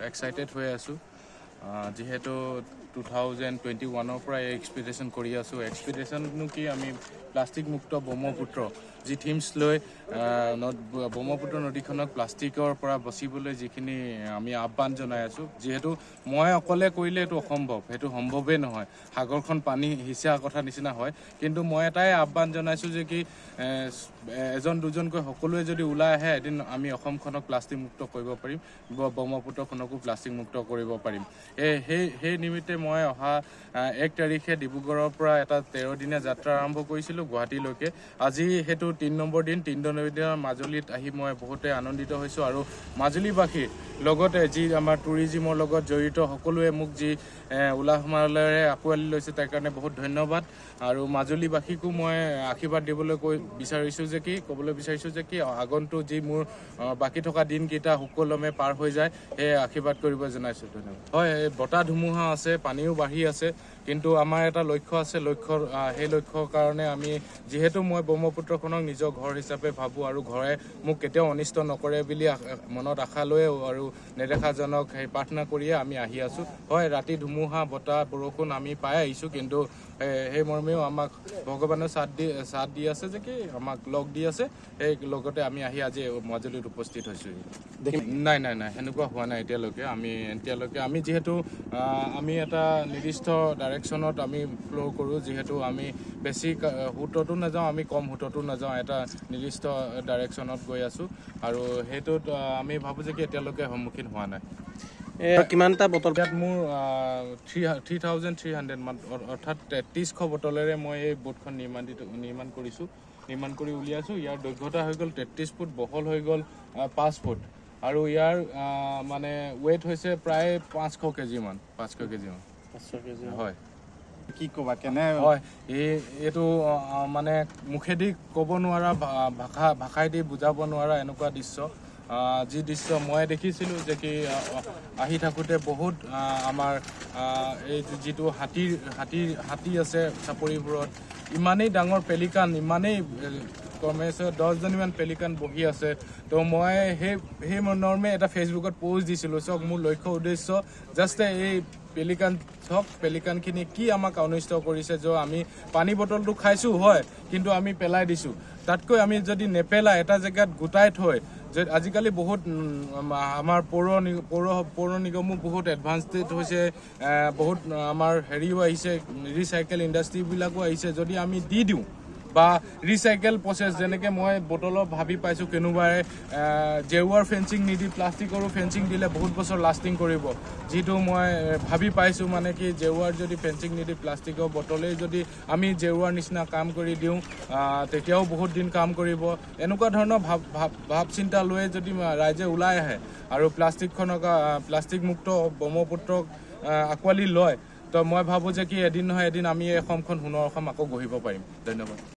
excited হৈ আছো যেহেতু 2021 পৰা এক্সপেডিশন কৰি আছো এক্সপেডিশননো কি আমি প্লাষ্টিক মুক্ত ব্ৰহ্মপুত্ৰ যি থিমছ লৈ ব্ৰহ্মপুত্ৰ নদীখনক প্লাষ্টিকৰ পৰা বচিবলৈ যিখিনি আমি আহ্বান জনাই আছো যেহেতু মই অকলে কৰিলে এটো অসম্ভৱ হেতু সম্ভৱে নহয় সাগৰখন পানী হিচা কথা নিচিনা হয় কিন্তু মই এটাই আহ্বান জনাইছো যে কি এজন দুজনকৈ সকলোৱে যদি ওলাই আহে এদিন আমি অসমখনক প্লাষ্টিক মুক্ত কৰিব পাৰিম ব্ৰহ্মপুত্ৰখনকো প্লাষ্টিক মুক্ত কৰিব পাৰিম এই নিমিত্তে মই অহা 1 তাৰিখে ডিব্ৰুগড়ৰ পৰা এটা 13 দিনীয়া যাত্ৰা আৰম্ভ কৰিছিলো গুৱাহাটীলৈকে আজি হেতু 3 নম্বৰ দিন 3 নম্বৰ দিনৰ মাজুলীত আহি মই বহুতে আনন্দিত হৈছো আৰু মাজুলীবাসী লগতে যি আমাৰ টুৰিজমৰ লগত জড়িত সকলোৱে মোক যি উলাহ মালৰে আকুৱালি লৈছে তাৰ কাৰণে বহুত ধন্যবাদ আৰু মাজুলীবাসীকো মই আশীৰ্বাদ দিবলৈ ক'বলৈ বিচাৰিছো যে কি আগন্তুক যি মোৰ বাকি থকা দিন কেইটা সুকলমে পাৰ হৈ যায় এই আশীৰ্বাদ কৰিব জনাইছো ধন্যবাদ হয় বতা ধুমুহা আছে পানীও বাঢ়ি আছে কিন্তু আমাৰ এটা লক্ষ্য আছে সেই লক্ষ্যৰ কাৰণে আমি যেহেতু মই ব্ৰহ্মপুত্ৰখনক নিজৰ ঘৰ হিচাপে ভাবো আৰু ঘৰে মোক কেতিয়াও অনিষ্ট নকৰে বুলি মনত আশা লৈ আৰু নেদেখাজনক সেই প্ৰাৰ্থনা কৰিয়ে আমি আহি আছো হয় ৰাতি ধুমুহা বতাহ বৰষুণ আমি পাই আহিছো কিন্তু সেই মৰ্মেও আমাক ভগৱানৰ সাথ দি আছে যে কি আমাক লগ দি আছে এই লগতে আমি আহি আজি মাজুলীত উপস্থিত হৈছো নাই হেনেকুৱা হোৱা নাই এতিয়ালৈকে আমি যেহেতু আমি এটা নিৰ্দিষ্ট ডাইৰেকশ্যনত আমি ফ্লো কৰো যেহেতু আমি বেছি হুটতো নাযাওঁ আমি কম হুটতো নাযাওঁ এটা নিৰ্দিষ্ট ডাইৰেকশ্যনত গৈ আছো আৰু হেতুত আমি ভাবো যে কি এতিয়ালৈকে সন্মুখীন হোৱা নাই কিমানটা বটল মোৰ 3300 অৰ্থাৎ 3300 বটলেৰে মই এই বোটখন নিৰ্মাণ কৰি উলিয়াইছো ইয়াৰ দৈৰ্ঘ্যতা হৈ গ'ল 33 ফুট বহল হৈ গ'ল 5 ফুট আৰু ইয়াৰ মানে ওয়েট হৈছে প্ৰায় 500 কেজি মান হয় কি কবা কেনে হয় এইটো মানে মুখেদি ক'ব নোৱাৰা ভাষাইদি বুজাব নোৱাৰা এনেকুৱা দৃশ্য যি দৃশ্য মই দেখিছিলো যে কি আহি থাকোতে বহুত আমাৰ এই যিটো হাতী আছে চাপৰিবোৰত ইমানেই ডাঙৰ পেলিকান ইমানেই কমেছে 10 জনীমান পেলিকান বহি আছে তো মই সেই নৰ্মে এটা ফেচবুকত পোষ্ট দিছিলো সক মোৰ লক্ষ্য উদ্দেশ্য জাষ্ট এই পেলিকানখিনি কি আমাক অনিষ্ট কৰিছে যে আমি পানী বটলটো খাইছো হয় কিন্তু আমি পেলাই দিছো তাতকৈ আমি যদি নেপেলা এটা জায়গাত গুটাই থৈ যে আজিকালি বহুত আমাৰ পৌৰ নিগমো বহুত এডভান্সড হৈছে বহুত আমাৰ হেৰিও আহিছে ৰিসাইকেল ইন্ডাষ্ট্ৰি বিলাকো আহিছে যদি আমি দি দিওঁ বা ৰিসাইকেল প্ৰসেস যেনেকে মই বটলৰ ভাবি পাইছো কেনুবাৰে জেউৱাৰ ফেন্সিং নিদি প্লাষ্টিকৰো ফেন্সিং দিলে বহুত বছৰ লাষ্টিং কৰিব যেটো মই ভাবি পাইছো মানে কি জেউৱাৰ যদি ফেন্সিং নিদি প্লাষ্টিকৰ বটলে যদি আমি জেউৱাৰ নিচিনা কাম কৰি দিওঁ তেতিয়াও বহুত দিন কাম কৰিব এনেকুৱা ধৰণৰ ভাব চিন্তা লৈ যদি ৰাইজে ওলাই আহে আৰু প্লাষ্টিক মুক্ত ব্ৰহ্মপুত্ৰক আকুৱালি লয় তো মই ভাবো যে কি এদিন নহয় এদিন আমি এই অসমখন সোণৰ অসম আকৌ গঢ়িব পাৰিম ধন্যবাদ